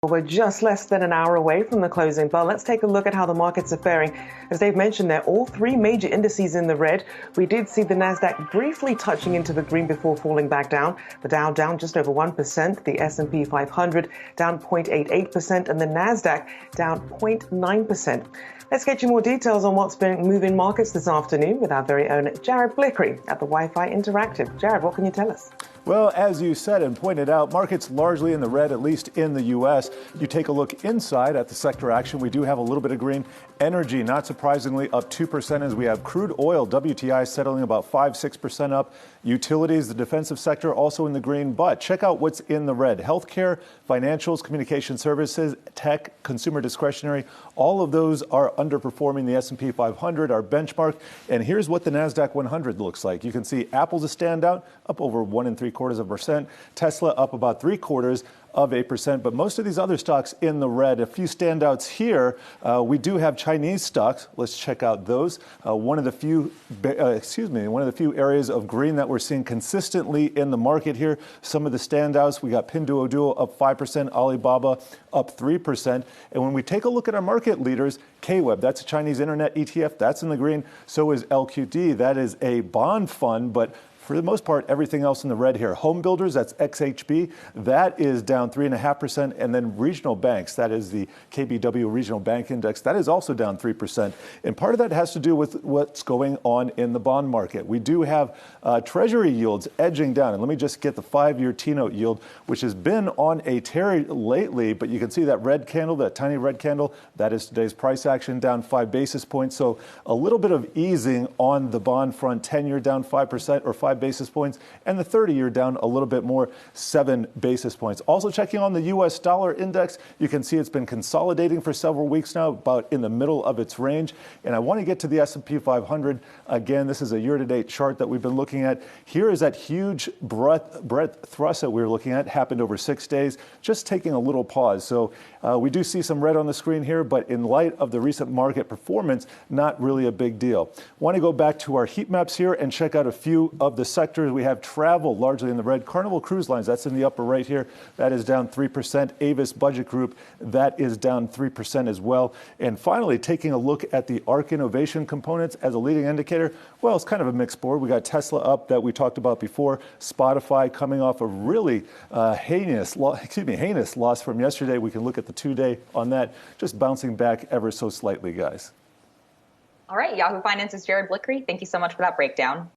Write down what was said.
We're just less than an hour away from the closing bell. Let's take a look at how the markets are faring. As Dave mentioned, they're all three major indices in the red. We did see the Nasdaq briefly touching into the green before falling back down. The Dow down just over 1%, the S&P 500 down 0.88%, and the Nasdaq down 0.9%. Let's get you more details on what's been moving markets this afternoon with our very own Jared Blikre at the Wi-Fi Interactive. Jared, what can you tell us? Well, as you said and pointed out, markets largely in the red, at least in the U.S. You take a look inside at the sector action. We do have a little bit of green. Energy, not surprisingly, up 2% as we have crude oil, WTI settling about 5-6% up. Utilities, the defensive sector, also in the green. But check out what's in the red. Healthcare, financials, communication services, tech, consumer discretionary. All of those are underperforming the S&P 500, our benchmark. And here's what the Nasdaq 100 looks like. You can see Apple's a standout, up over 1 3/4%. Tesla up about 0.75%, but most of these other stocks in the red. A few standouts here. We do have Chinese stocks. Let's check out those. One of the few areas of green that we're seeing consistently in the market here. Some of the standouts, we got Pinduoduo up 5%, Alibaba up 3%. And when we take a look at our market leaders, KWEB, that's a Chinese internet ETF, that's in the green. So is LQD, that is a bond fund, but for the most part, everything else in the red here. Home builders, that's XHB, that is down 3.5%. And then regional banks, that is the KBW Regional Bank Index, that is also down 3%. And part of that has to do with what's going on in the bond market. We do have Treasury yields edging down. And let me just get the 5-year T-note yield, which has been on a tear lately. But you can see that red candle, that tiny red candle, that is today's price action, down 5 basis points. So a little bit of easing on the bond front, 10-year down 5% or 5 basis points, and the 30-year down a little bit more, 7 basis points. Also checking on the U.S. dollar index, you can see it's been consolidating for several weeks now, about in the middle of its range. And I want to get to the S&P 500. Again, this is a year-to-date chart that we've been looking at. Here is that huge breadth thrust that we were looking at, happened over 6 days, just taking a little pause. So we do see some red on the screen here, but in light of the recent market performance, not really a big deal. Want to go back to our heat maps here and check out a few of the sectors. We have travel largely in the red. Carnival Cruise Lines, that's in the upper right here. That is down 3%. Avis Budget Group, that is down 3% as well. And finally, taking a look at the ARK Innovation components as a leading indicator, well, it's kind of a mixed board. We got Tesla up that we talked about before. Spotify coming off a really heinous loss from yesterday. We can look at the 2-day on that, just bouncing back ever so slightly, guys. All right, Yahoo Finance's Jared Blikre. Thank you so much for that breakdown.